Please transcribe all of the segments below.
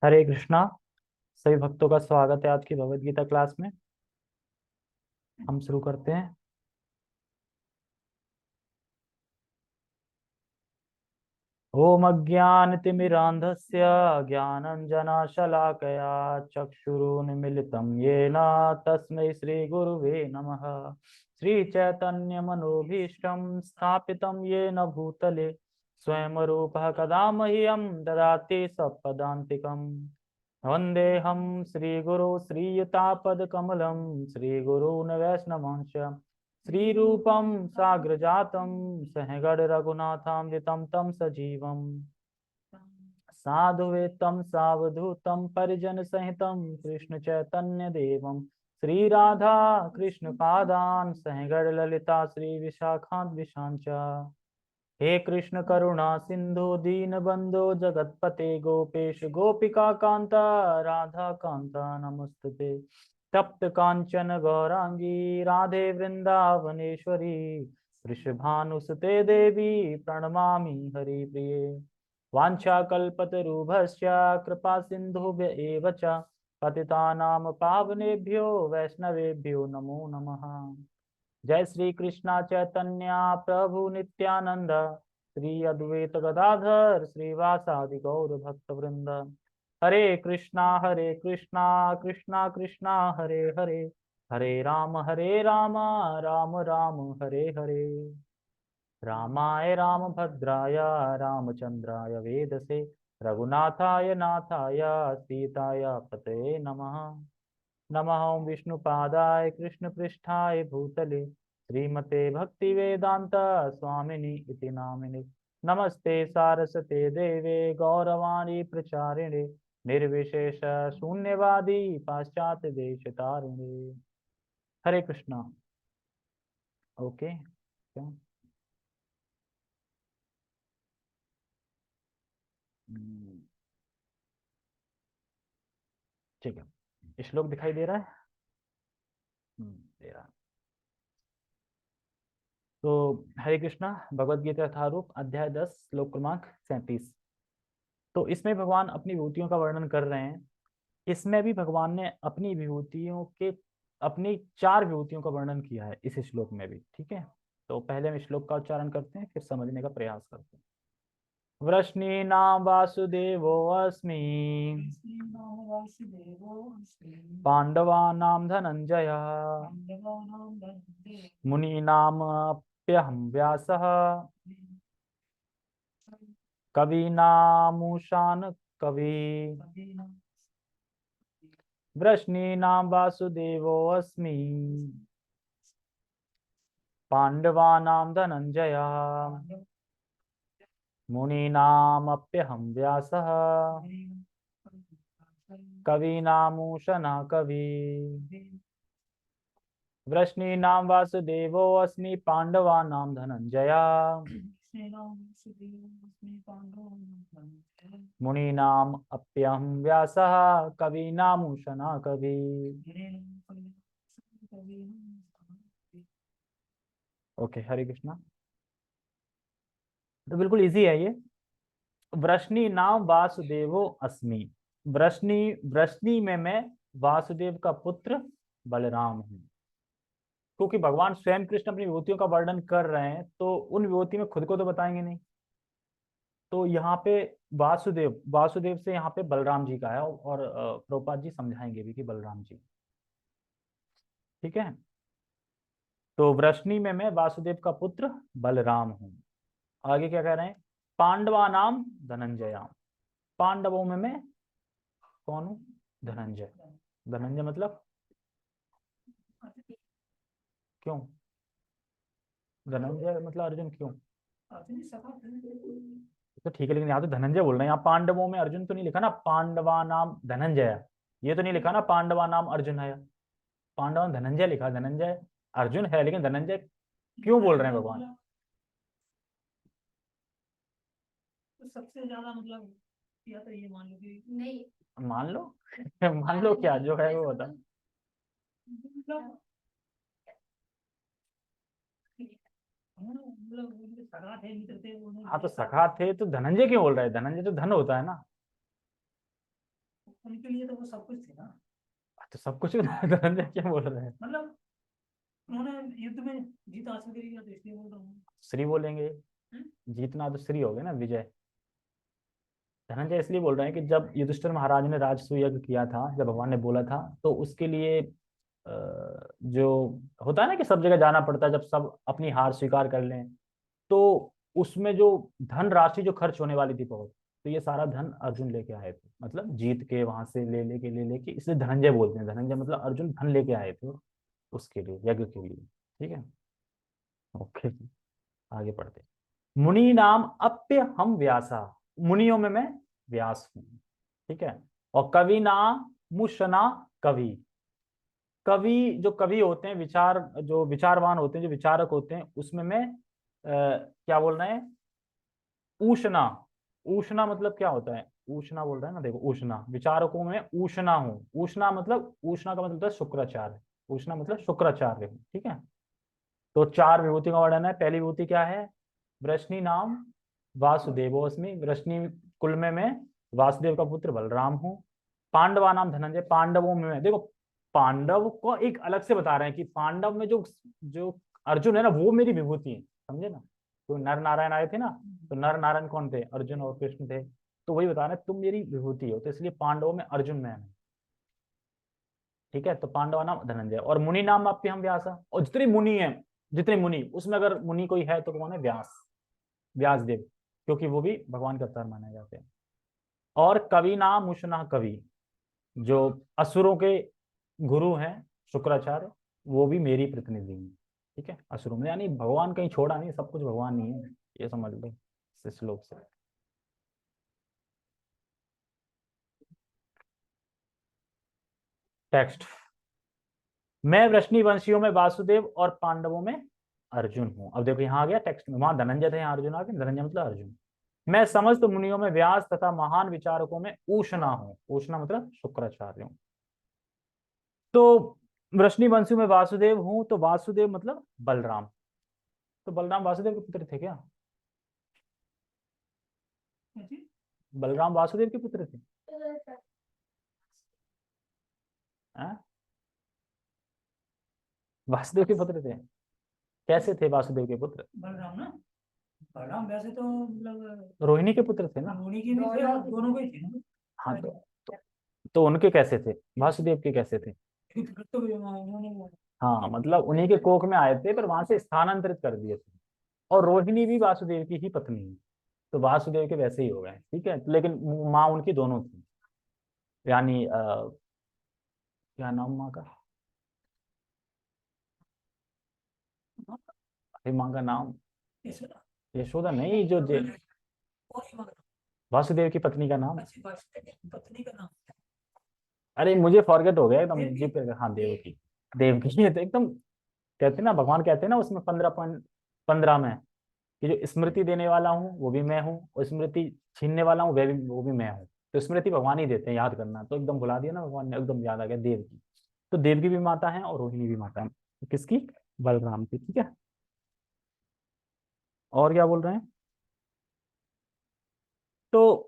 हरे कृष्णा। सभी भक्तों का स्वागत है आज की भगवत गीता क्लास में। हम शुरू करते हैं। ओम अज्ञानतिमिरान्धस्य ज्ञानञ्जनशलाकया चक्षुरुन्मीलितं येन तस्मै श्रीगुरुवे नमः। श्रीचैतन्यमनोभीष्टं स्थापितं येन भूतले स्वयं रूपः कदा मह्यं ददाति सपदान्तिकम्। वन्देऽहं श्रीगुरो श्रीयुतापदकमलं श्रीगुरून् वैष्णवांश्च श्रीरूपं साग्रजातं सहगण रघुनाथामृतं तं सजीवम् साधुवेतं सावधूतं परिजन सहितं कृष्ण चैतन्य देवं श्री राधा कृष्ण पादान सहगण ललिता श्री विशाखान्त विशांच। हे कृष्ण करुणा सिंधु दीन बंधो जगतपते गोपेश गोपिका कांता राधा कांता नमस्तुते। तप्त कांचन गौरांगी राधे वृंदावनेश्वरी वृषभानुसुते देवी प्रणमामि हरिप्रिये। वाञ्छाकल्पतरुभ्यश्च कृपा सिन्धुभ्य एव च पतितानां पावनेभ्यो वैष्णवेभ्यो नमो नमः। जय श्री कृष्णा चैतन्य प्रभु नित्यानंद श्री अद्वैत गदाधर श्रीवासादि गौर भक्त वृंद। हरे कृष्णा कृष्णा कृष्णा हरे हरे हरे राम राम राम हरे हरे। रामाय रामभद्राय रामचंद्राय वेदसे रघुनाथाय नाथाय सीताय पतये नमः। नमः ओं विष्णुपादाय कृष्णपृष्ठाय भूतले श्रीमते भक्तिवेदांत स्वामिनि इति नामिने। नमस्ते सारस्वते देवे गौरवाणी प्रचारिणे निर्विशेष शून्यवादी पाश्चात्य देश तारिणे। हरे कृष्णा। ओके। ठीक है, श्लोक दिखाई दे रहा है। दे रहा है। तो हरे कृष्णा भगवद गीता यथारूप अध्याय 10 श्लोक क्रमांक 37। तो इसमें भगवान अपनी विभूतियों का वर्णन कर रहे हैं। इसमें भी भगवान ने अपनी विभूतियों के अपनी 4 विभूतियों का वर्णन किया है इस श्लोक में भी। ठीक है, तो पहले हम श्लोक का उच्चारण करते हैं फिर समझने का प्रयास करते हैं। वृष्णीनां वासुदेवो अस्मि पांडवानां धनंजय मुनीनामप्यहं व्यासः कवीनामुशान कवि। वृष्णीनां वासुदेवो अस्मि पांडवानां धनंजय मुनीनामप्यहं व्यासः कवीनामुशना कवि। वृष्णीनां वासुदेवो अस्मि पांडवानां धनंजय मुनीनाम अप्यहं व्यासः कवीनामुशना कवि। ओके, हरे कृष्णा। तो बिल्कुल इजी है ये। वृष्णि नाम वासुदेवो अस्मि। वृष्णि वृष्णि में मैं वासुदेव का पुत्र बलराम हूँ। क्योंकि भगवान स्वयं कृष्ण अपनी विभूतियों का वर्णन कर रहे हैं तो उन विभूति में खुद को तो बताएंगे नहीं। तो यहाँ पे वासुदेव वासुदेव से यहाँ पे बलराम जी का है और प्रभुपाद जी समझाएंगे भी कि बलराम जी। ठीक है, तो वृष्णि में मैं वासुदेव का पुत्र बलराम हूँ। आगे क्या कह रहे हैं? पांडवा नाम धनंजय। पांडवों में मैं कौन हूँ? धनंजय। धनंजय मतलब क्यों? धनंजय मतलब अर्जुन क्यों? तो ठीक है, लेकिन यहाँ तो धनंजय बोल रहे हैं। यहाँ पांडवों में अर्जुन तो नहीं लिखा ना, पांडवा नाम धनंजय। ये तो नहीं लिखा ना पांडवा नाम अर्जुन है। पांडवा में धनंजय लिखा। धनंजय अर्जुन है लेकिन धनंजय क्यों बोल रहे हैं भगवान? तो सबसे ज्यादा मतलब या तो ये मान लो कि नहीं मान लो मान लो क्या जो है वो बता। मतलब मतलब सगा थे मित्र थे हाँ तो सखा थे तो धनंजय क्यों बोल रहे हैं? धनंजय तो धन होता है ना। उनके लिए तो वो सब कुछ थे ना। तो सब कुछ धनंजय क्या बोल रहे हैं? मतलब उन्होंने युद्ध में जीत हासिल करी है, तो इसलिए बोल रहा हूँ। श्री बोलेंगे, जीतना तो श्री हो गया ना, विजय। धनंजय इसलिए बोल रहे हैं कि जब युधिष्ठिर महाराज ने राजसूय यज्ञ किया था, जब भगवान ने बोला था, तो उसके लिए जो होता है ना कि सब जगह जाना पड़ता है, जब सब अपनी हार स्वीकार कर लें, तो उसमें जो धन राशि जो खर्च होने वाली थी बहुत, तो ये सारा धन अर्जुन लेके आए थे, मतलब जीत के वहां से ले लेके, इसलिए धनंजय बोलते हैं। धनंजय मतलब अर्जुन धन लेके आए थे उसके लिए, यज्ञ के लिए। ठीक है, ओके, आगे पढ़ते हैं। मुनि नाम अप्य हम व्यासा, मुनियों में मैं व्यास हूँ। ठीक है, और कवि नाम मुशना कवि, कवि जो कवि होते हैं, विचार जो विचारवान होते हैं, जो विचारक होते हैं, उसमें मैं क्या बोल रहे हैं, ऊष्णा। ऊष्णा मतलब क्या होता है, ऊष्णा बोल रहा है ना, देखो ऊष्णा, विचारकों में ऊष्णा हूँ। ऊष्णा मतलब, ऊष्णा का मतलब होता है शुक्राचार्य, ऊष्णा मतलब शुक्राचार्य हूँ। ठीक है, तो चार विभूति का वर्णन है। पहली विभूति क्या है, वृष्णि नाम वासुदेवोस्मि, वृष्णि कुल में मैं वासुदेव का पुत्र बलराम हूँ। पांडवा नाम धनंजय, पांडवों में मैं, देखो पांडव को एक अलग से बता रहे हैं कि पांडव में जो जो अर्जुन है ना, वो मेरी विभूति है, समझे ना। तो नर नारायण आए थे ना, तो नर नारायण कौन थे, अर्जुन और कृष्ण थे। तो वही बता रहे हैं, तुम मेरी विभूति हो, तो इसलिए पांडवों में अर्जुन मैं हूं। ठीक है, तो पांडवा नाम धनंजय, और मुनि नाम आपके हम व्यासा, और जितने मुनि हैं, जितने मुनि, उसमें अगर मुनि कोई है तो कौन है, व्यास, व्यास देव, क्योंकि वो भी भगवान के अवतार माने जाते हैं। और कवि नाम उष्णा कवि, जो असुरों के गुरु हैं शुक्राचार्य, वो भी मेरी प्रतिनिधि हैं। ठीक है, असुरों में, यानी भगवान कहीं छोड़ा नहीं, सब कुछ भगवान नहीं है, ये समझ लो इस श्लोक से। टेक्स्ट, मैं वृष्णि वंशियों में वासुदेव और पांडवों में अर्जुन हूं। अब देखो यहाँ आ गया टेक्स्ट में, वहां धनंजय थे, यहाँ अर्जुन आ गए, धनंजय मतलब अर्जुन। मैं समस्त मुनियों में व्यास तथा महान विचारकों में ऊष्णा हूँ, ऊष्णा मतलब शुक्राचार्य हूँ। तो वृष्णि वंशियों में वासुदेव हूं, तो वासुदेव मतलब बलराम, तो बलराम वासुदेव के पुत्र थे क्या, जी। बलराम वासुदेव के पुत्र थे? हाँ? वासुदेव के पुत्र थे, कैसे थे वासुदेव के पुत्र? बलराम ना, बलराम वैसे तो मतलब रोहिणी के पुत्र थे ना। मुनि के भी थे और दोनों के ही थे ना। हाँ, तो उनके कैसे थे, वासुदेव के कैसे थे? फिर तो उन्होंने हाँ, मतलब उन्हीं के कोख में आए थे, पर वहां से स्थानांतरित कर दिए थे। और रोहिणी भी वासुदेव की ही पत्नी है, तो वासुदेव के वैसे ही हो गए। ठीक है, लेकिन माँ उनकी दोनों थी, यानी क्या नाम माँ का, अरे माँ का नाम, यशोदा। यशोदा नहीं, जो और ही मगन। वासुदेव की पत्नी का नाम, अच्छी बात है, पत्नी का नाम क्या अरे मुझे फॉरगेट हो गया एकदम देवकी। जी पे, हाँ देवकी, देवकी, ये तो एकदम कहते हैं ना, भगवान कहते हैं ना उसमें 15.15 में कि जो स्मृति देने वाला हूँ वो भी मैं हूँ, और स्मृति छीनने वाला हूँ वो भी मैं हूँ। तो स्मृति भगवान ही देते हैं, याद करना, तो एकदम भुला दिया ना भगवान ने, एकदम याद आ गया देवकी। तो देवकी भी माता है और रोहिणी भी माता है, किसकी, बलराम की। ठीक है, और क्या बोल रहे हैं, तो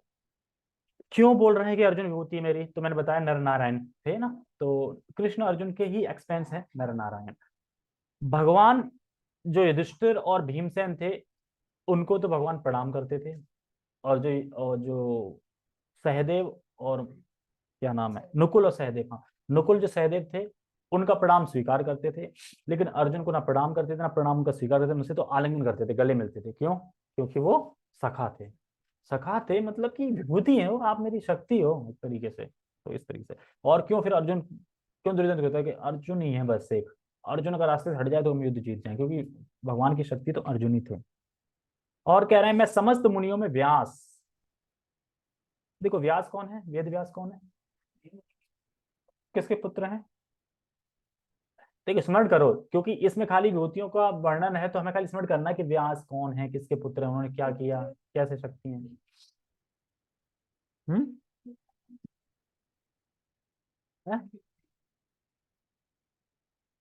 क्यों बोल रहे हैं कि अर्जुन विभूति है मेरी, तो मैंने बताया नर नारायण थे ना, तो कृष्ण अर्जुन के ही एक्सपेंस है नर नारायण। भगवान जो युधिष्ठिर और भीमसेन थे, उनको तो भगवान प्रणाम करते थे, और जो सहदेव और क्या नाम है, नुकुल और सहदेव, हाँ, नुकुल जो सहदेव थे, उनका प्रणाम स्वीकार करते थे। लेकिन अर्जुन को ना प्रणाम करते थे, ना प्रणाम उनका स्वीकार करते थे, उनसे तो आलिंगन करते थे, गले मिलते थे। क्यों? क्योंकि वो सखा थे, सखा थे, मतलब कि विभूति है वो, आप मेरी शक्ति हो एक तरीके से, तो इस तरीके से। और क्यों फिर अर्जुन, क्यों दुर्योधन कहता है कि अर्जुन ही है बस एक, अर्जुन का रास्ते से हट जाए तो हम युद्ध जीत जाए, क्योंकि भगवान की शक्ति तो अर्जुन ही थे। और कह रहे हैं मैं समस्त मुनियों में व्यास, देखो व्यास कौन है, वेद व्यास कौन है, किसके पुत्र हैं? देखिए स्मरण करो, क्योंकि इसमें खाली विभूतियों का वर्णन है, तो हमें खाली स्मरण करना है कि व्यास कौन है, किसके पुत्र हैं, उन्होंने क्या किया, कैसे शक्ति है। हम्म, है?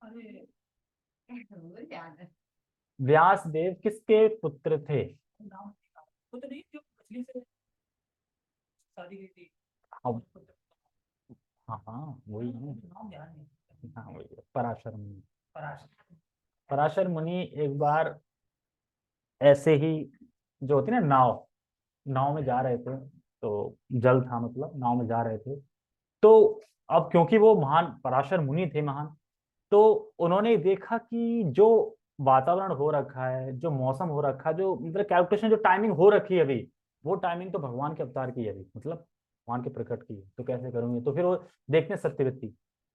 अरे व्यास देव किसके पुत्र थे? नाम वो तो नहीं जो मछली से शादी की थी। अब हाँ वही है। नाम ध्यान नहीं। हाँ वही है, पराशर मुनि। पराशर। पराशर मुनि एक बार ऐसे ही, जो होती है ना नाव, नाव में जा रहे थे, तो जल था, मतलब नाव में जा रहे थे, तो अब क्योंकि वो महान पराशर मुनि थे महान, तो उन्होंने देखा कि जो वातावरण हो रखा है, जो मौसम हो रखा है, जो मतलब कैलकुलेशन, जो टाइमिंग हो रखी है अभी, वो टाइमिंग तो भगवान के अवतार की है अभी, मतलब भगवान के प्रकट की है, तो कैसे करूंगे। तो फिर वो देखते हैं सत्यवती,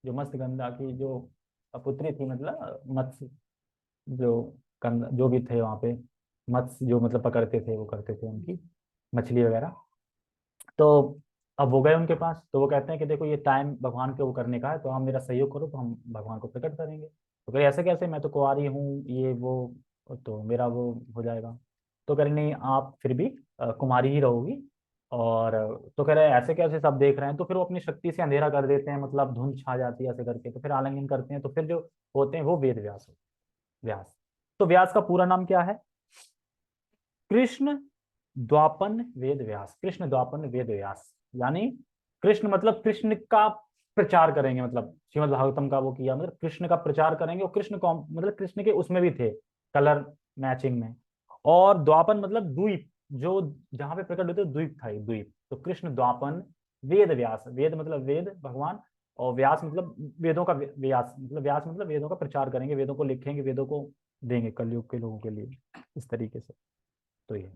जो मत्स्यगंधा की जो पुत्री थी, मतलब मत्स्य जो जो भी थे वहां पे, मत्स्य जो मतलब पकड़ते थे, वो करते थे उनकी मछली वगैरह। तो अब वो गए उनके पास, तो वो कहते हैं कि देखो ये टाइम भगवान के वो करने का है, तो आप मेरा सहयोग करो, तो हम भगवान को प्रकट करेंगे। तो कहे ऐसे कैसे, मैं तो कुंवारी हूँ, ये वो, तो मेरा वो हो जाएगा। तो कह रहे नहीं, आप फिर भी कुमारी ही रहोगी। और तो कह रहे ऐसे कैसे, सब देख रहे हैं। तो फिर वो अपनी शक्ति से अंधेरा कर देते हैं, मतलब धुंध छा जाती है ऐसे करके, तो फिर आलिंगन करते हैं, तो फिर जो होते हैं वो वेद व्यास होते हैं। व्यास, तो व्यास का पूरा नाम क्या है? कृष्ण द्वापन वेद व्यास। कृष्ण द्वापन वेद व्यास, यानी कृष्ण मतलब कृष्ण का प्रचार करेंगे, मतलब श्रीमद् भागवतम का वो किया, मतलब कृष्ण का प्रचार करेंगे। और कृष्ण कौन, मतलब कृष्ण के उसमें भी थे, कलर मैचिंग में। और द्वापन मतलब द्वीप, जो जहां पे प्रकट होते द्वीप था, एक द्वीप। तो कृष्ण द्वापन वेद व्यास, वेद मतलब वेद भगवान, और व्यास मतलब वेदों का व्यास, मतलब व्यास मतलब वेदों का प्रचार करेंगे, वेदों को लिखेंगे, वेदों को देंगे कलयुग के लोगों के लिए, इस तरीके से। तो ये,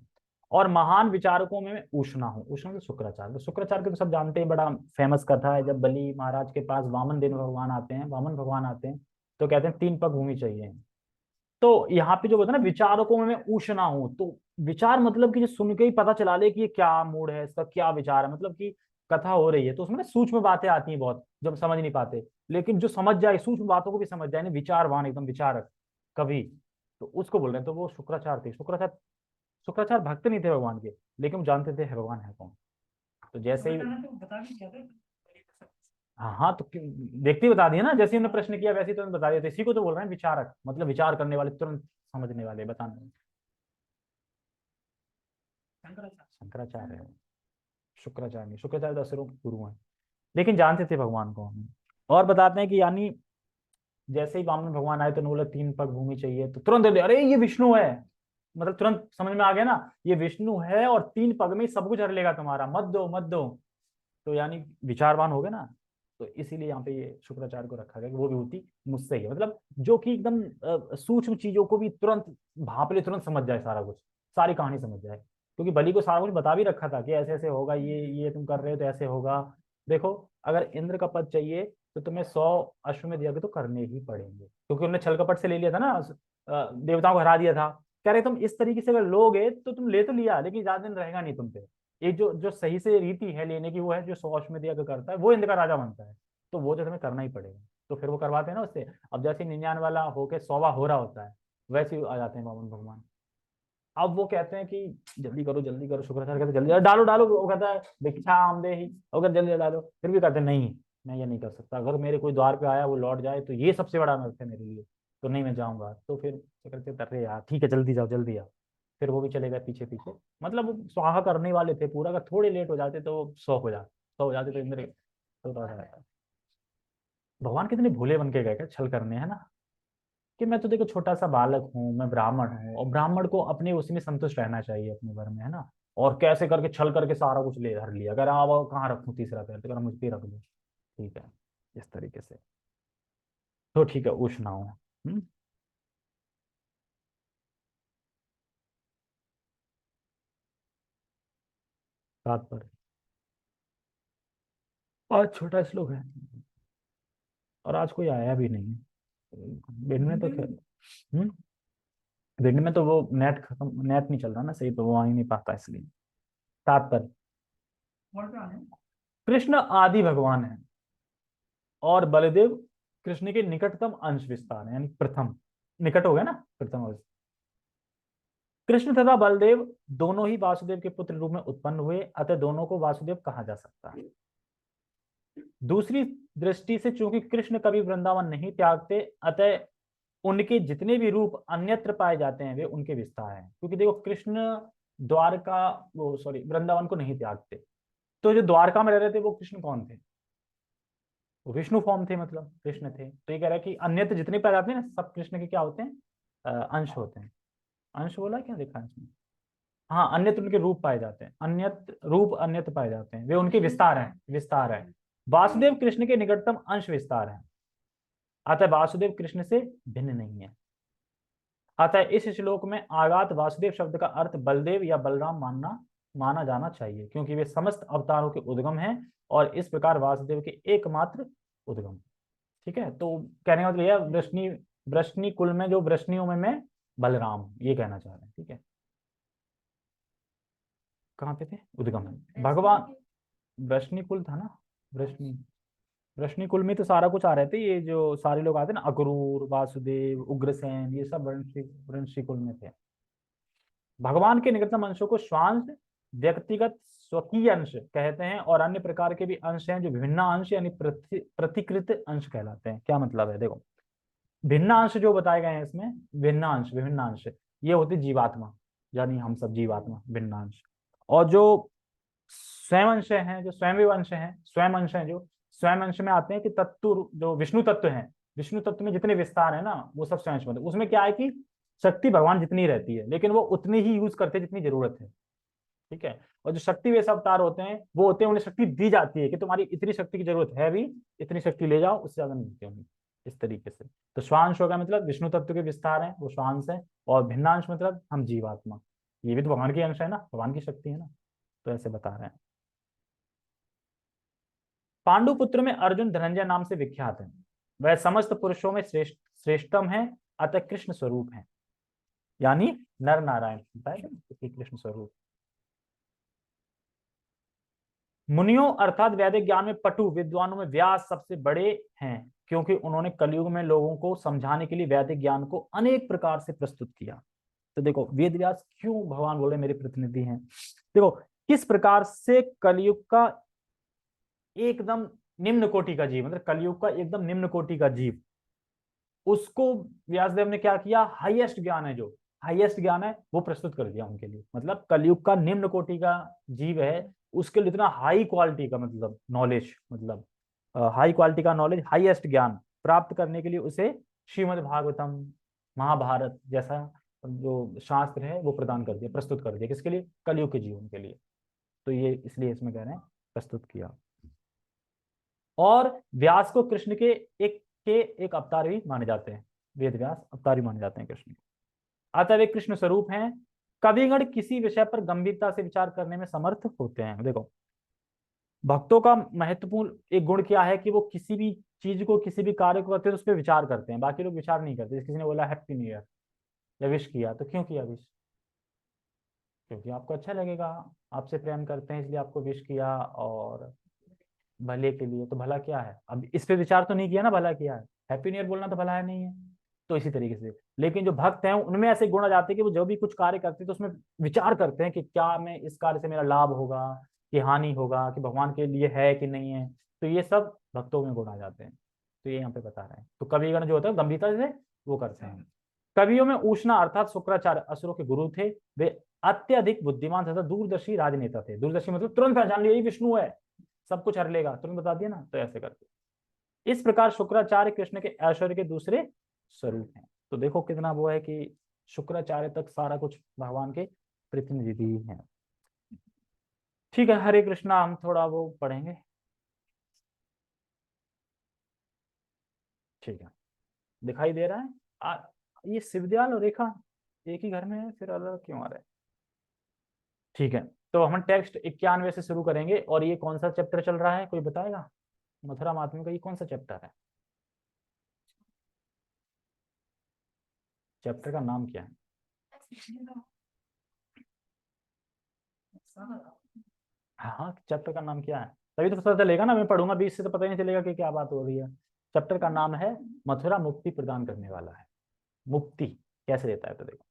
और महान विचारकों में मैं ऊष्णा हूँ। ऊष्णा तो शुक्राचार्य, तो शुक्राचार्य को तो सब जानते हैं, बड़ा फेमस कथा है, जब बलि महाराज के पास वामन देव भगवान आते हैं, वामन भगवान आते हैं, तो कहते हैं 3 पग भूमि चाहिए। तो यहाँ पे जो बोलते हैं ना, विचारकों में मैं ऊष्णा हूँ, तो विचार मतलब कि जो सुन के ही पता चला ले कि ये क्या मूड है इसका, क्या विचार है, मतलब कि कथा हो रही है, तो उसमें ना सूक्ष्म बातें आती हैं बहुत, जो हम समझ नहीं पाते, लेकिन जो समझ जाए सूक्ष्म बातों को भी समझ जाए ना, विचारवान एकदम विचारक कवि, तो उसको बोल रहे हैं। तो वो शुक्राचार्य थे। शुक्राचार्य, शुक्राचार्य भक्त नहीं थे भगवान के, लेकिन वो जानते थे भगवान है कौन। तो जैसे ही, तो बता भी दिया था। हाँ हाँ, तो देखते ही बता दिया ना, जैसे ही उन्होंने प्रश्न किया वैसे ही तुरंत बता दिया। तो इसी को तो बोल रहे हैं विचारक, मतलब विचार करने वाले, तुरंत समझने वाले, बताने। शंकराचार्य। शंकराचार्य है, शुक्राचार्य नहीं। शुक्राचार्य तो असुरों के गुरु हैं, लेकिन जानते थे भगवान को हमें। और बताते हैं कि यानी जैसे ही वामन भगवान आए, तो उन्होंने बोला 3 पग भूमि चाहिए, तो तुरंत दे दिया, अरे ये विष्णु है, मतलब तुरंत समझ में आ गया ना, ये विष्णु है, और 3 पग में ही सब कुछ हर लेगा तुम्हारा, मत दो मत दो। तो यानी विचारवान हो गए ना। तो इसीलिए यहाँ पे ये शुक्राचार्य को रखा गया कि वो विभूति मुझसे ही है, मतलब जो कि एकदम सूक्ष्म चीजों को भी तुरंत भाप ले, तुरंत समझ जाए सारा कुछ, सारी कहानी समझ जाए। क्योंकि बलि को सारा कुछ बता भी रखा था कि ऐसे ऐसे होगा, ये तुम कर रहे हो तो ऐसे होगा। देखो, अगर इंद्र का पद चाहिए, तो तुम्हें 100 अश्वमेध यज्ञ तो करने ही पड़ेंगे, क्योंकि उन्होंने छल कपट से ले लिया था ना, देवताओं को हरा दिया था। कह रहे तुम इस तरीके से अगर लोगे, तो तुम ले तो लिया, लेकिन ज्यादा दिन रहेगा नहीं तुम पे। एक जो जो सही से रीति है लेने की, वो है जो 100 अश्वमेध यज्ञ करता है, वो इंद्र का राजा बनता है। तो वो जो तुम्हें करना ही पड़ेगा। तो फिर वो करवाते हैं ना उससे। अब जैसे 99 वाला होके 100वां हो रहा होता है, वैसे ही आ जाते हैं वामन भगवान। अब वो कहते हैं कि जल्दी करो जल्दी करो, शुक्राचार्य कहते हैं जल्दी डालो डालो, वो कहता है भिक्षा आम दे ही, अगर जल्दी डालो, फिर भी कहते हैं नहीं, मैं ये नहीं कर सकता, अगर मेरे कोई द्वार पे आया वो लौट जाए, तो ये सबसे बड़ा अनर्थ है मेरे लिए, तो नहीं मैं जाऊंगा। तो फिर चक्र अरे यार ठीक है, जल्दी जाओ जल्दी आओ। फिर वो भी चले गए पीछे पीछे, मतलब वो स्वाहा करने वाले थे पूरा, अगर थोड़े लेट हो जाते तो 100 हो जाते तो इंद्र तो रहता। भगवान कितने भोले बन के गए क्या छल करने, है ना, कि मैं तो देखो छोटा सा बालक हूँ, मैं ब्राह्मण हूँ, और ब्राह्मण को अपने उसी में संतुष्ट रहना चाहिए अपने घर में, है ना। और कैसे करके छल करके सारा कुछ ले हर लिया, अगर आप कहाँ रखूँ तीसरा पैर, तो अगर मुझ पे ही रख दो, ठीक है, इस तरीके से। तो ठीक है, उष्णा हूँ। तात्पर्य, और छोटा श्लोक है, और आज कोई आया भी नहीं भिंड में तो खैर। हम्म भिंड में तो वो नेट खत्म, नेट नहीं चल रहा ना सही, तो वो आ ही नहीं पाता इसलिए। तात्पर्य, और क्या है? कृष्ण आदि भगवान है, और बलदेव कृष्ण के निकटतम अंश विस्तार है, यानी प्रथम, निकट हो गया ना प्रथम अंश। कृष्ण तथा बलदेव दोनों ही वासुदेव के पुत्र रूप में उत्पन्न हुए, अतः दोनों को वासुदेव कहा जा सकता है। दूसरी दृष्टि से चूंकि कृष्ण कभी वृंदावन नहीं त्यागते, अतः उनके जितने भी रूप अन्यत्र पाए जाते हैं वे उनके विस्तार हैं। क्योंकि देखो कृष्ण द्वारका, वो सॉरी वृंदावन को नहीं त्यागते, तो जो द्वारका में रह रहे थे वो कृष्ण कौन थे? तो विष्णु फॉर्म थे, मतलब कृष्ण थे। तो ये कह रहा है कि अन्यत्र जितने पाए जाते हैं ना, सब कृष्ण के क्या होते हैं, अंश होते हैं। अंश बोला क्या लिखा है इसमें, हाँ, अन्यत्र उनके रूप पाए जाते हैं, अन्यत्र रूप अन्यत्र पाए जाते हैं, वे उनके विस्तार हैं, विस्तार है। वासुदेव कृष्ण के निकटतम अंश विस्तार है, अतः वासुदेव कृष्ण से भिन्न नहीं है। अतः इस श्लोक में आगात वासुदेव शब्द का अर्थ बलदेव या बलराम माना जाना चाहिए, क्योंकि वे समस्त अवतारों के उद्गम हैं और इस प्रकार वासुदेव के एकमात्र उद्गम। ठीक है, तो कहने का मतलब यह वृष्णि वृष्णि कुल में जो वृष्णियों में मैं बलराम हूं, ये कहना चाह रहे हैं। ठीक है, कहाँ पे थे, उद्गम है भगवान, वृष्णि कुल था ना, वृष्णि वृष्णि कुल में तो सारा कुछ आ रहे थे, ये जो सारे लोग आते ना, अक्रूर, वासुदेव, उग्रसेन, ये सब वृष्णि कुल में थे। भगवान के निकटतम अंशों को स्वांश, व्यक्तिगत स्वकीय अंश कहते हैं, और अन्य प्रकार के भी अंश हैं जो विभिन्न अंश यानी प्रतिकृत अंश कहलाते हैं। क्या मतलब है, देखो, भिन्न अंश जो बताए गए हैं इसमें, विभिन्न अंश, ये होती जीवात्मा, यानी हम सब जीवात्मा, भिन्न अंश। और जो स्वयं अंश हैं, जो स्वयं अंश हैं, स्वयं अंश हैं, जो स्वयं अंश में आते हैं कि तत्व, जो विष्णु तत्व हैं, विष्णु तत्व में जितने विस्तार है ना, वो सब स्वयं अंश में। उसमें क्या है कि शक्ति भगवान जितनी रहती है, लेकिन वो उतनी ही यूज करते हैं जितनी जरूरत है। ठीक है, और जो शक्ति वे अवतार होते हैं, वो होते हैं उन्हें शक्ति दी जाती है कि तुम्हारी इतनी शक्ति की जरूरत है भी, इतनी शक्ति ले जाओ, उससे ज्यादा नहीं देते होंगे, इस तरीके से। तो स्वांश होगा मतलब विष्णु तत्व के विस्तार है, वो स्वांश है। और भिन्नांश मतलब हम जीवात्मा, ये भी तो भगवान की अंश है ना, भगवान की शक्ति है ना, तो ऐसे बता रहे हैं। पांडुपुत्र में अर्जुन धनंजय नाम से विख्यात है, वह समस्त पुरुषों में श्रेष्ठतम है, अतः कृष्ण स्वरूप है, यानी नर नारायण कृष्ण स्वरूप। मुनियों अर्थात वैदिक ज्ञान में पटु विद्वानों में व्यास सबसे बड़े हैं, क्योंकि उन्होंने कलयुग में लोगों को समझाने के लिए वैदिक ज्ञान को अनेक प्रकार से प्रस्तुत किया। तो देखो, वेद व्यास क्यों भगवान बोले मेरे प्रतिनिधि हैं, देखो किस प्रकार से कलयुग का एकदम निम्न कोटि का जीव, मतलब कलयुग का एकदम निम्न कोटि का जीव, उसको व्यासदेव ने क्या किया, हाईएस्ट ज्ञान है, जो हाईएस्ट ज्ञान है वो प्रस्तुत कर दिया उनके लिए। मतलब कलयुग का निम्न कोटि का जीव है, उसके लिए इतना हाई क्वालिटी का मतलब नॉलेज, मतलब हाई क्वालिटी का नॉलेज, हाईएस्ट ज्ञान प्राप्त करने के लिए उसे श्रीमद् भागवतम, महाभारत जैसा जो शास्त्र है वो प्रदान कर दिया, प्रस्तुत कर दिया, किसके लिए, कलयुग के जीवन के लिए। तो ये इसलिए इसमें कह रहे हैं प्रस्तुत किया। और व्यास को कृष्ण के एक अवतार भी माने जाते हैं, वेद व्यास अवतारी माने जाते हैं कृष्ण के, अतः वे कृष्ण स्वरूप हैं। कविगण किसी विषय पर गंभीरता से विचार करने में समर्थ होते हैं। देखो, भक्तों का महत्वपूर्ण एक गुण क्या है कि वो किसी भी चीज को, किसी भी कार्य को करते हैं तो उस पर विचार करते हैं, बाकी लोग विचार नहीं करते। किसी ने बोला हैप्पी न्यू ईयर या विश किया, तो क्यों किया विश, क्योंकि आपको अच्छा लगेगा, आपसे प्रेम करते हैं इसलिए आपको विश किया, और भले के लिए, तो भला क्या है, अब इस पे विचार तो नहीं किया ना, भला किया है, हैप्पी न्यू ईयर बोलना तो भला है नहीं है। तो इसी तरीके से, लेकिन जो भक्त हैं उनमें ऐसे गुण आ जाते हैं कि वो जो भी कुछ कार्य करते हैं तो उसमें विचार करते हैं कि क्या मैं इस कार्य से मेरा लाभ होगा कि हानि होगा, कि भगवान के लिए है कि नहीं है। तो ये सब भक्तों में गुण आ जाते हैं, तो ये यहाँ पे बता रहे हैं। तो कविगण जो होता है गंभीरता से वो करते हैं। कवियों में उष्णा अर्थात शुक्राचार्य असुरों के गुरु थे, वे अत्यधिक बुद्धिमान तथा दूरदर्शी राजनेता थे। दूरदर्शी मतलब तुरंत पहचान लिया ये विष्णु है, सब कुछ हर लेगा, तुरंत बता दिया ना, तो ऐसे करके। इस प्रकार शुक्राचार्य कृष्ण के ऐश्वर्य के दूसरे स्वरूप हैं। तो देखो कितना वो है कि शुक्राचार्य तक सारा कुछ भगवान के प्रतिनिधि हैं। ठीक है, हरे कृष्णा, हम थोड़ा वो पढ़ेंगे। ठीक है, दिखाई दे रहा है ये शिवदयाल और रेखा एक ही घर में है, फिर अलग क्यों आ रहा है। ठीक है, तो हम टेक्स्ट 91 से शुरू करेंगे, और ये कौन सा चैप्टर चल रहा है, कोई बताएगा, मथुरा महात्म्य का ये कौन सा चैप्टर है, चैप्टर का नाम क्या है। हाँ, चैप्टर का नाम क्या है, तभी तो पता चलेगा ना, मैं पढ़ूंगा 20 से तो पता ही नहीं चलेगा कि क्या बात हो रही है। चैप्टर का नाम है मथुरा मुक्ति प्रदान करने वाला है। मुक्ति कैसे देता है, तो देखो,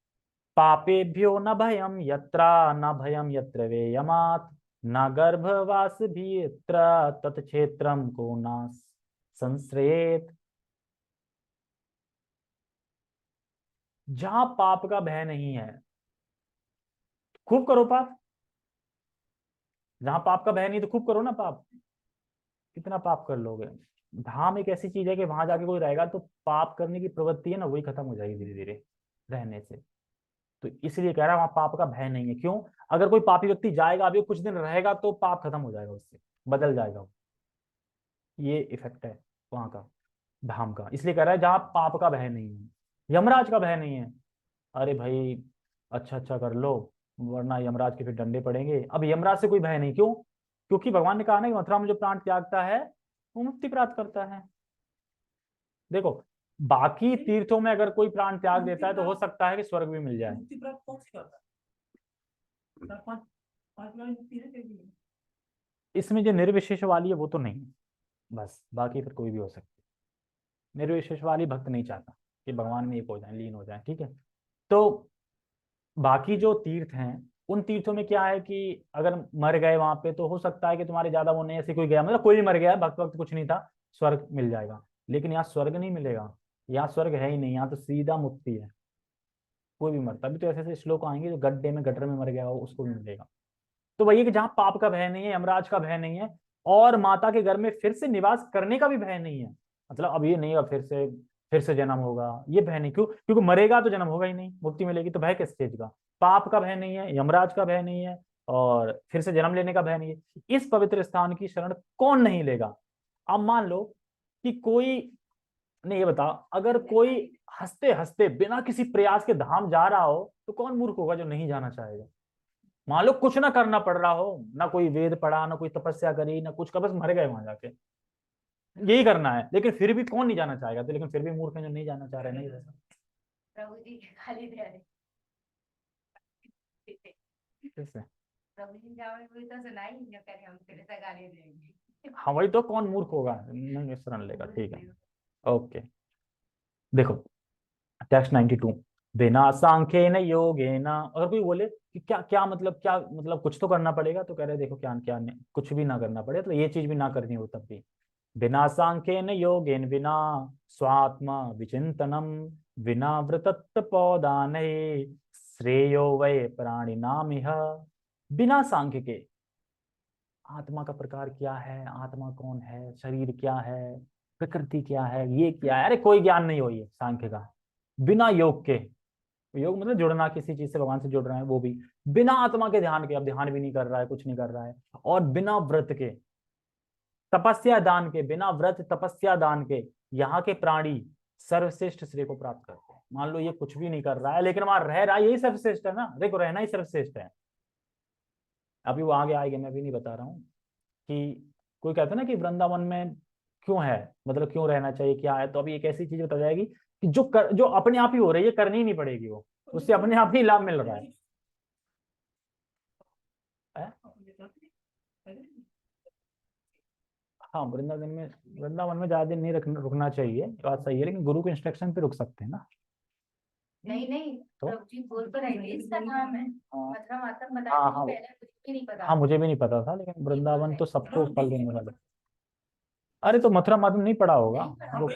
पापेभ्यो न भयम यत्रा, न भयम यत्र वेयमात्, न गर्भवास भी यत्र तत्क्षेत्रम को न संश्रयेत। जहां पाप का भय नहीं है, खूब करो पाप, जहां पाप का भय नहीं तो खूब करो ना पाप, कितना पाप कर लोगे। धाम एक ऐसी चीज है कि वहां जाके कोई रहेगा तो पाप करने की प्रवृत्ति है ना, वही खत्म हो जाएगी धीरे धीरे रहने से। तो इसलिए कह रहा है वहां पाप का भय नहीं है। क्यों? अगर कोई पापी व्यक्ति जाएगा अभी कुछ दिन रहेगा तो पाप खत्म हो जाएगा, उससे बदल जाएगा वो। ये इफेक्ट है वहां का, धाम का। इसलिए कह रहा है जहाँ पाप का भय नहीं है, यमराज का भय नहीं है। अरे भाई अच्छा अच्छा कर लो, वरना यमराज के फिर डंडे पड़ेंगे। अब यमराज से कोई भय नहीं, क्यों? क्योंकि भगवान ने कहा ना कि मथुरा में जो प्राण त्यागता है वो मुक्ति प्राप्त करता है। देखो, बाकी तीर्थों में अगर कोई प्राण त्याग देता है तो हो सकता है कि स्वर्ग भी मिल जाए। मुक्ति प्राप्त कौन सी करता है? चार पांच पांच वाली मुक्ति है क्या ये? इसमें जो निर्विशेष वाली है वो तो नहीं है, बस बाकी फिर कोई भी हो सकती है। निर्विशेष वाली भक्त नहीं चाहता कि भगवान में एक हो जाए, लीन हो जाए, ठीक है। तो बाकी जो तीर्थ हैं उन तीर्थों में क्या है कि अगर मर गए वहां पे तो हो सकता है कि तुम्हारे ज्यादा वो नहीं, ऐसे कोई गया मतलब कोई भी मर गया है, भक्त वक्त कुछ नहीं था, स्वर्ग मिल जाएगा। लेकिन यहाँ स्वर्ग नहीं मिलेगा, यहाँ स्वर्ग है ही नहीं, यहाँ तो सीधा मुक्ति है। कोई भी मरता, अभी तो ऐसे ऐसे श्लोक आएंगे जो गड्ढे में गटर में मर गया हो उसको भी मिलेगा। तो वही है कि जहाँ पाप का भय नहीं है, यमराज का भय नहीं है, और माता के घर में फिर से निवास करने का भी भय नहीं है। मतलब अब ये नहीं अब फिर से जन्म होगा, ये भय नहीं। क्यों? क्योंकि मरेगा तो जन्म होगा ही नहीं, मुक्ति मिलेगी, तो भय किस चीज का? पाप का भय नहीं है, यमराज का भय नहीं है, और फिर से जन्म लेने का भय नहीं है। इस पवित्र स्थान की शरण कौन नहीं लेगा? अब मान लो कि कोई, नहीं ये बताओ, अगर कोई हंसते हंसते बिना किसी प्रयास के धाम जा रहा हो तो कौन मूर्ख होगा जो नहीं जाना चाहेगा? मान लो कुछ ना करना पड़ रहा हो, ना कोई वेद पढ़ा, ना कोई तपस्या करी, ना कुछ का, बस मर गए वहां जाके, यही करना है, लेकिन फिर भी कौन नहीं जाना चाहेगा? तो लेकिन फिर भी मूर्ख है जो नहीं जाना चाह रहे, नहीं वैसा। प्रभु जी के खाली दे रहे कैसे? प्रभु जी जाओगे वही तो सुनाई जो करे हम तेरे से गाली देंगे। हाँ वही तो, कौन मूर्ख होगा नहीं शरण लेगा, ठीक है। ओके, देखो टेक्स्ट 92, बिना सांख्य न योगे न, अगर कोई बोले कि क्या मतलब कुछ तो करना पड़ेगा, तो कह रहे देखो क्या क्या नहीं, कुछ भी ना करना पड़े, तो ये चीज भी ना करनी हो तब भी। बिना सांख्येन योगेन विना स्वात्मा विचिंतनम विना व्रतत्वदान श्रेयो वै प्राणिनाम इह। बिना सांख्य के आत्मा का प्रकार क्या है, आत्मा कौन है, शरीर क्या है, प्रकृति क्या है, ये क्या है, अरे कोई ज्ञान नहीं हो ये सांख्य का। बिना योग के, योग मतलब जुड़ना किसी चीज से, भगवान से जुड़ रहे हैं, वो भी बिना आत्मा के ध्यान के, अब ध्यान भी नहीं कर रहा है, कुछ नहीं कर रहा है, और बिना व्रत के, तपस्या दान के, बिना व्रत तपस्या दान के यहाँ के प्राणी सर्वश्रेष्ठ श्रेय को प्राप्त करते हैं। मान लो ये कुछ भी नहीं कर रहा है लेकिन वहां रह रहा है, यही सर्वश्रेष्ठ है ना, देखो रहना ही सर्वश्रेष्ठ है। अभी वो आगे आएगा, मैं भी नहीं बता रहा हूँ कि कोई कहता है ना कि वृंदावन में क्यों है, मतलब क्यों रहना चाहिए, क्या है, तो अभी एक ऐसी चीज बता जाएगी कि जो अपने आप ही हो रही है, करनी ही नहीं पड़ेगी, वो उससे अपने आप ही लाभ मिल रहा है। हाँ वृंदावन में ज्यादा दिन नहीं रुकना चाहिए, बात सही है, लेकिन गुरु के इंस्ट्रक्शन पे रुक सकते हैं ना। नहीं नहीं तो प्रभु जी बोल तो रहे थे इसका नाम है हाँ मथुरा माता हाँ बता हाँ पहले कुछ भी नहीं पता हाँ, मुझे भी नहीं पता था, लेकिन वृंदावन तो सबको फल देने वाला। अरे तो मथुरा माधुम नहीं पढ़ा होगा, नहीं पता वो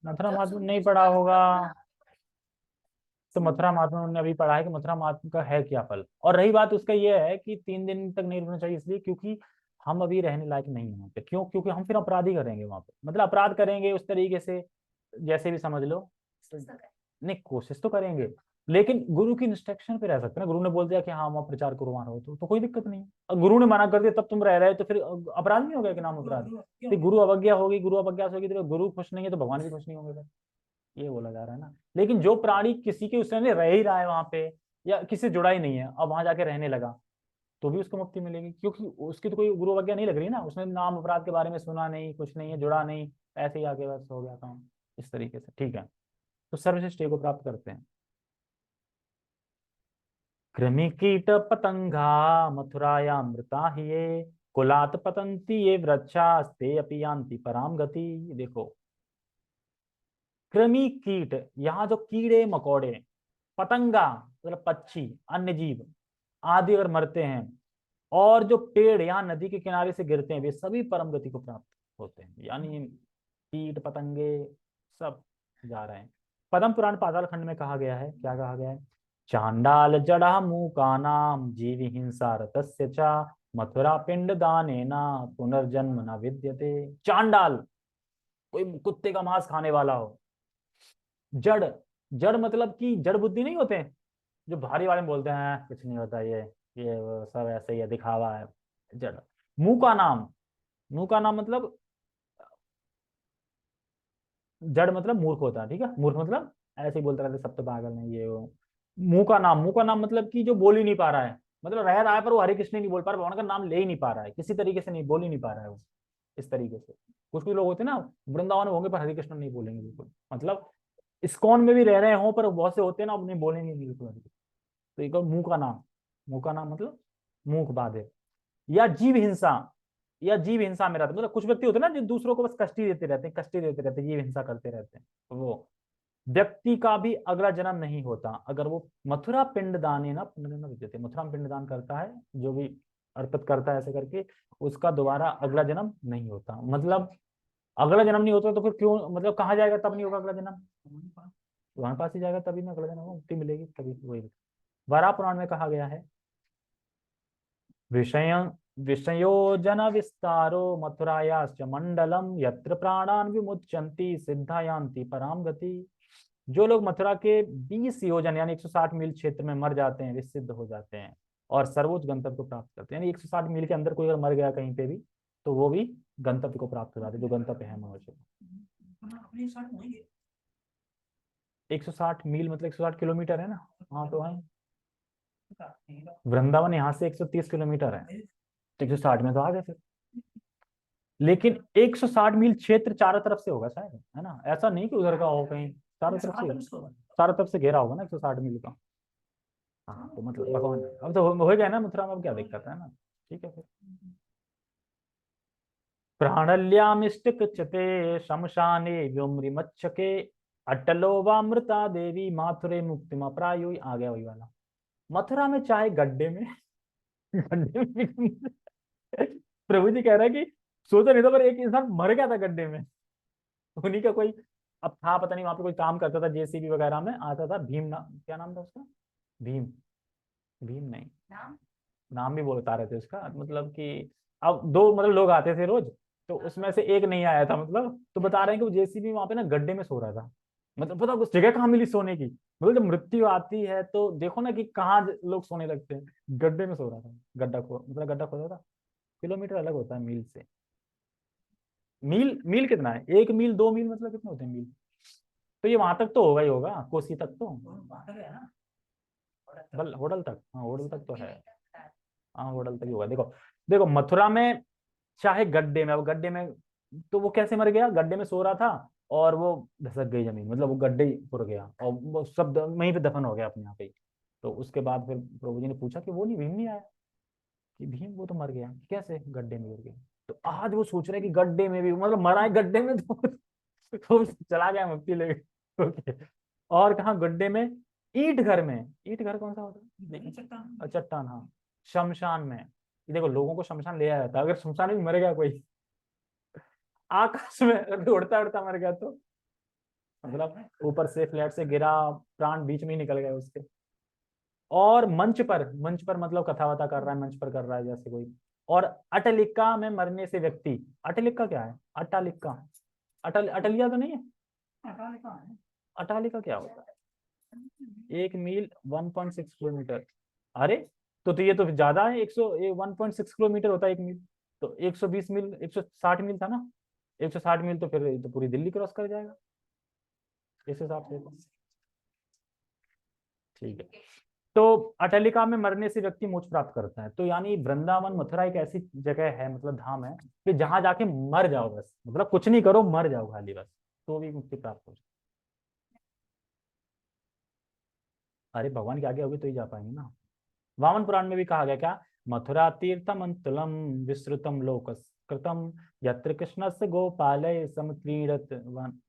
मथुरा माधुम नहीं पढ़ा होगा, तो मथुरा माधुम ने अभी पढ़ा है कि मथुरा माधुम का है क्या फल। और रही बात उसका ये है कि 3 दिन तक नहीं रुकना चाहिए, इसलिए क्योंकि हम अभी रहने लायक नहीं है वहाँ पे। क्यों? क्योंकि हम फिर अपराधी करेंगे वहाँ पे, मतलब अपराध करेंगे उस तरीके से, जैसे भी समझ लो। नहीं कोशिश तो करेंगे, लेकिन गुरु की इंस्ट्रक्शन पे रह सकते हैं ना। गुरु ने बोल दिया कि हाँ वहाँ प्रचार करो, वहां रहो, तो कोई दिक्कत नहीं है। और गुरु ने मना कर दिया तब तुम रह रहे तो फिर अपराध नहीं हो गया कि नाम अपराध? तो गुरु अवज्ञा होगी, गुरु अवज्ञा होगी तो गुरु खुश नहीं है तो भगवान भी खुश नहीं होंगे, ये बोला जा रहा है ना। लेकिन जो प्राणी किसी के उसने रह ही रहा है वहां पे, या किसी से जुड़ा ही नहीं है, अब वहां जाके रहने लगा, तो भी उसको मुक्ति मिलेगी, क्योंकि उसकी तो कोई गुरु अवज्ञा नहीं लग रही ना, उसने नाम अपराध के बारे में सुना नहीं, कुछ नहीं है, जुड़ा नहीं, ऐसे ही आगे बस हो गया काम, इस तरीके से, ठीक है। तो सर्वश्रेष्ठ को प्राप्त करते हैं। कृमि कीट पतंगा मथुराया मृता ही ये कुलात पतंती ये वृक्षास्ते अपि यान्ति पराम गति। देखो कृमि कीट, यहाँ जो कीड़े मकोड़े, पतंगा मतलब पक्षी, अन्य जीव आदि अगर मरते हैं, और जो पेड़ यहाँ नदी के किनारे से गिरते हैं, वे सभी परम गति को प्राप्त होते हैं। यानी कीट पतंगे सब जा रहे हैं। पद्म पुराण पाताल खंड में कहा गया है, क्या कहा गया है? चांडाल जड़ा मूका नाम जीवी हिंसा रतस्य चा मथुरा पिंड दानेना पुनर्जन्म न विद्यते। चांडाल कोई कुत्ते का मांस खाने वाला हो। जड़, जड़ मतलब कि जड़ बुद्धि नहीं होते हैं जो भारी वाले में बोलते हैं कुछ नहीं होता, ये वो सब ऐसे ही है, दिखावा है। जड़। मुंह का नाम, मुंह का नाम मतलब, जड़ मतलब मूर्ख होता है, ठीक है। मूर्ख मतलब ऐसे ही बोलते रहते सब तो पागल नहीं, ये वो। मुंह का नाम, मुंह का नाम मतलब कि जो बोल ही नहीं पा रहा है, मतलब रह रहा है पर वो हरे कृष्ण नहीं बोल पा रहा, भगवान का नाम ले ही नहीं पा रहा है, किसी तरीके से नहीं बोल ही नहीं पा रहा है वो, इस तरीके से। कुछ कुछ लोग होते हैं ना, वृंदावन में होंगे पर हरे कृष्ण नहीं बोलेंगे बिल्कुल, मतलब इस्कॉन में भी रह रहे हो पर बहुत से होते हैं ना, अपने बोलेंगे नहीं बिल्कुल हरे कृष्ण। तो एक और मुंह का नाम, मुंह का नाम मतलब मुंह बाधे। या जीव हिंसा, या जीव हिंसा में रहता, मतलब कुछ व्यक्ति होते हैं ना जो दूसरों को बस कष्ट ही देते रहते हैं, कष्ट ही देते रहते हैं, जीव हिंसा करते रहते हैं। तो वो व्यक्ति का भी अगला जन्म नहीं होता अगर वो मथुरा पिंडदान है ना, पुण्य विद्यते, मथुरा में पिंडदान करता है, जो भी अर्पित करता है ऐसे करके, उसका दोबारा अगला जन्म नहीं होता। मतलब अगला जन्म नहीं होता तो फिर क्यों, मतलब कहाँ जाएगा तब नहीं होगा अगला जन्म, तुम्हारे पास ही जाएगा तभी ना अगला जन्म होगा, मुक्ति मिलेगी तभी। वही वराह पुराण में कहा गया है, विषय विषयोजन विस्तारो मथुरायाश्च मंडलम यत्र प्राणान विमुच्यन्ति सिद्धायांति पराम गति। जो लोग मथुरा के 20 योजन यानी 160 मील क्षेत्र में मर जाते हैं वे सिद्ध हो जाते हैं और सर्वोच्च गंतव्य को प्राप्त करते हैं। यानी 160 मील के अंदर कोई अगर मर गया कहीं पे भी तो वो भी गंतव्य को प्राप्त हो जाते हैं, जो गंतव्य है मनुष्य। अपने साथ होंगे 160 मील मतलब 160 किलोमीटर है ना। हाँ तो है, वृंदावन यहाँ से 130 किलोमीटर है, 160 में तो आ गए फिर। लेकिन 160 मील क्षेत्र चारों तरफ से होगा शायद, है ना, ऐसा नहीं कि उधर का हो कहीं, चारों तरफ से, चारों तरफ से घेरा होगा ना 160 मील का। हाँ तो मतलब भगवान अब तो हो गया ना मथुरा में, अब क्या दिक्कत है ना, ठीक है फिर। प्राणल्यामिष्टकृच्यते शमशाने व्योमृमच्छके अटलो वामृता देवी माथुरे मुक्तिमा प्रायो। आ गया वही वाला, मथुरा में चाहे गड्ढे में गड्ढे में प्रभु जी कह रहा है कि सोचा नहीं था पर एक इंसान मर गया था गड्ढे में, उन्हीं का कोई अब था पता नहीं, वहां पे कोई काम करता था जेसीबी वगैरह में, आता था भीम नाम, क्या नाम था उसका, भीम, भीम नहीं, नाम नाम भी बता रहे थे उसका, मतलब कि अब दो मतलब लोग आते थे रोज, तो उसमें से एक नहीं आया था, मतलब तो बता रहे हैं कि वो जेसीबी वहां पे ना गड्ढे में सो रहा था। मतलब पता उस जगह कहाँ मिली सोने की, मतलब जब मृत्यु आती है तो देखो ना कि कहाँ लोग सोने लगते हैं, गड्ढे में सो रहा था, गड्ढा खो मतलब गड्ढा खोदा था। किलोमीटर अलग होता है मील से। मील, मील कितना है, 1 मील 2 मील मतलब कितने होते हैं मील, तो ये वहां तक तो होगा ही होगा, कोसी तक तो, बाहर गया ना बल होटल तक, हाँ होटल तक तो है, 1 किलोमीटर हाँ होटल तक ही होगा। देखो देखो मथुरा में चाहे गड्ढे में, अब गड्ढे में तो वो कैसे मर गया, गड्ढे में सो रहा था और वो धसक गई जमीन, मतलब वो गड्ढे ही पुर गया और वो सब वहीं पे दफन हो गया अपने यहाँ पे ही। तो उसके बाद फिर प्रभु जी ने पूछा कि वो नहीं, भीम नहीं आया, कि भीम वो तो मर गया, कैसे गड्ढे में गिर गया। तो आज वो सोच रहे कि गड्ढे में भी मतलब मरा है गड्ढे में तो चला गया मुक्ति लेके। ओके। और कहाँ गड्ढे में, ईंट घर में, ईंट घर कौन सा होता है, चट्टान चट्टान, हाँ, शमशान में। ये देखो लोगों को शमशान ले आया जाता है, अगर शमशान में मर गया कोई आकाश में अगर उड़ता उड़ता मर गया तो मतलब ऊपर से फ्लैट से गिरा, प्राण बीच में ही निकल गए उसके। और मंच पर, मंच पर मतलब कथा वथा कर रहा है, मंच पर कर रहा है जैसे कोई। और अटलिका में मरने से व्यक्ति, अटलिका क्या है, अटालिका, अटलिया तो नहीं है, अकाल कहाँ है अटालिका क्या होता है, 1 मील 1.6 किलोमीटर। अरे तो ये तो ज्यादा है, 1.6 किलोमीटर होता है 1 मील, तो 120 मील, 160 मील था ना, 160 मील तो फिर तो पूरी दिल्ली क्रॉस कर जाएगा इस हिसाब से तो। ठीक है, तो अटलिका में मरने से व्यक्ति मोक्ष प्राप्त करता है। तो यानी वृंदावन मथुरा एक ऐसी जगह है, मतलब धाम है कि जहां जाके मर जाओ बस, मतलब कुछ नहीं करो मर जाओ खाली बस, तो भी मुक्ति प्राप्त हो जाए। अरे भगवान के आगे होगी तो ही जा पाएंगे ना। वामन पुराण में भी कहा गया क्या, मथुरा तीर्थम अंतुलम विस्तृतम लोकस कृतम यत्र कृष्णस्य गोपालय समक्रीडत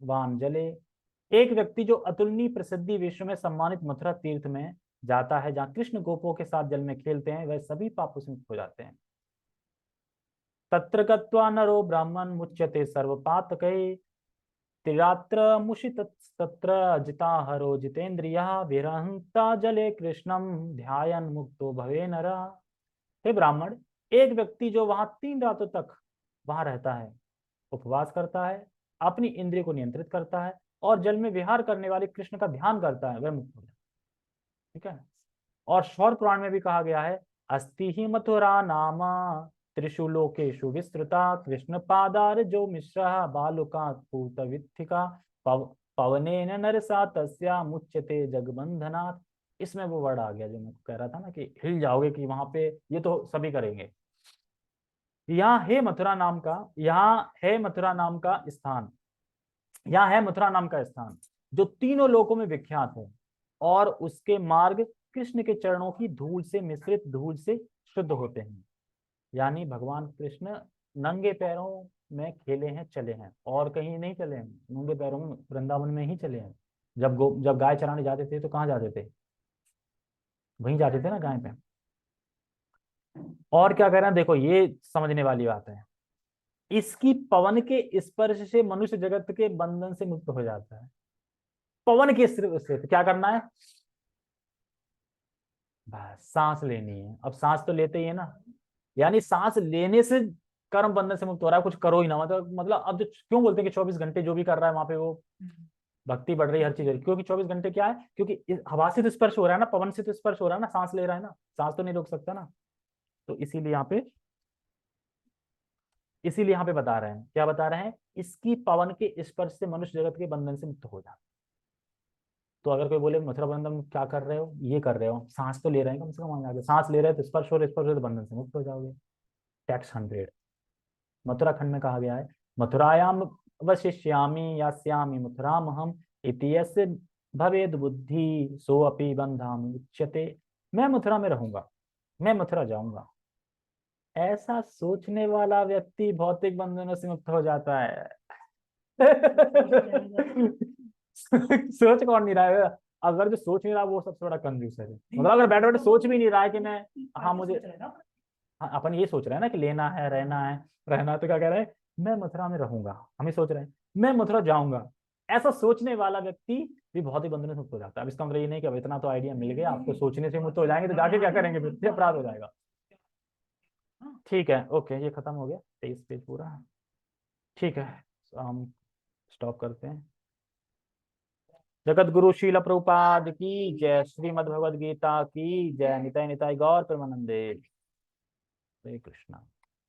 वान जले। एक व्यक्ति जो अतुलनीय प्रसिद्धि विश्व में सम्मानित मथुरा तीर्थ में जाता है जहाँ कृष्ण गोपों के साथ जल में खेलते हैं, वह सभी पापों से मुक्त हो जाते हैं। तत्र गत्वा नरो ब्राह्मण मुच्यते सर्वपातकै त्रिरात्र मुषित तत्र जिता हरो जितेन्द्रिया विरहंता जले कृष्णम ध्यायन मुक्तो भवे नरा। हे ब्राह्मण, एक व्यक्ति जो वहां 3 रातों तक वहां रहता है, उपवास करता है, अपनी इंद्रिय को नियंत्रित करता है और जल में विहार करने वाले कृष्ण का ध्यान करता है, वह मुक्त हो जाता है। ठीक है। और शौर पुराण में भी कहा गया है, अस्ति ही मथुरा नामा त्रिषु लोकेषु विस्तृता कृष्ण पादार जो मिश्रा बालुका पूतवित्थिका पवनेन नरसा तस्या मुच्यते जगबंधनात्। इसमें वो वर्ड आ गया जो मैं कह रहा था ना कि हिल जाओगे, कि वहां पे ये तो सभी करेंगे। यहाँ है मथुरा नाम का स्थान, यहाँ है मथुरा नाम का स्थान जो तीनों लोकों में विख्यात है, और उसके मार्ग कृष्ण के चरणों की धूल से मिश्रित धूल से शुद्ध होते हैं। यानी भगवान कृष्ण नंगे पैरों में खेले हैं, चले हैं, और कहीं नहीं चले हैं, नंगे पैरों में वृंदावन में ही चले हैं। जब गाय चराने जाते थे तो कहाँ जाते थे? वहीं जाते थे ना, गाय पे। और क्या कह रहे हैं, देखो ये समझने वाली बात है, इसकी पवन के स्पर्श से मनुष्य जगत के बंधन से मुक्त हो जाता है। पवन के से क्या करना है? बस सांस लेनी है। अब सांस तो लेते ही है ना, यानी सांस लेने से कर्म बंधन से मुक्त हो रहा है, कुछ करो ही ना। मतलब अब जो क्यों बोलते हैं कि 24 घंटे जो भी कर रहा है वहां पे वो भक्ति बढ़ रही है, हर चीज, क्योंकि 24 घंटे क्या है, क्योंकि हवा से तो स्पर्श हो रहा है ना, पवन से तो स्पर्श हो रहा है ना, सांस ले रहा है ना, सांस तो नहीं रोक सकता ना। तो इसीलिए यहाँ पे बता रहे हैं, क्या बता रहे हैं, इसकी पवन के स्पर्श से मनुष्य जगत के बंधन से मुक्त हो जाता। तो अगर कोई बोले मथुरा वृंदावन में क्या कर रहे हो, ये कर रहे हो, सांस तो ले रहे हैं कम से कम, वहां जाके सांस ले रहे हैं तो स्पर्श हो तो बंधन से मुक्त हो जाओगे। टेक्स्ट 100 मथुरा खंड में कहा गया है, मथुरायाम वशिष्यामि यास्यामि मथुराम हम इति यस्य भवेद बुद्धि सो अपि बंधामि उच्यते। मैं मथुरा में रहूंगा, मैं मथुरा जाऊंगा, ऐसा सोचने वाला व्यक्ति भौतिक बंधनों से मुक्त हो जाता है। सोच कौन नहीं रहा है? अगर जो सोच नहीं रहा वो सबसे बड़ा कंजूस है। मतलब अगर बैठे बैठे सोच भी नहीं रहा है कि मैं, हाँ मुझे, हाँ अपन ये सोच रहे हैं ना कि लेना है, रहना है, तो क्या कह रहे हैं, मैं मथुरा में रहूंगा, हम ही सोच रहे हैं मैं मथुरा जाऊंगा। ऐसा सोचने वाला व्यक्ति भी भौतिक बंधन से मुक्त हो जाता है। अब इसका मतलब ये नहीं कि अब इतना तो आइडिया मिल गया आपको, सोचने से मुक्त हो जाएंगे तो जाके क्या करेंगे, फिर अपराध हो जाएगा। ठीक है, ओके, ये खत्म हो गया, 23 पेज पूरा। ठीक है, हम स्टॉप करते हैं। जगत गुरु शील प्रभुपाद की जय, श्रीमद् भगवद गीता की जय, निताय निताय गौर प्रेमानंदे, हरे कृष्णा।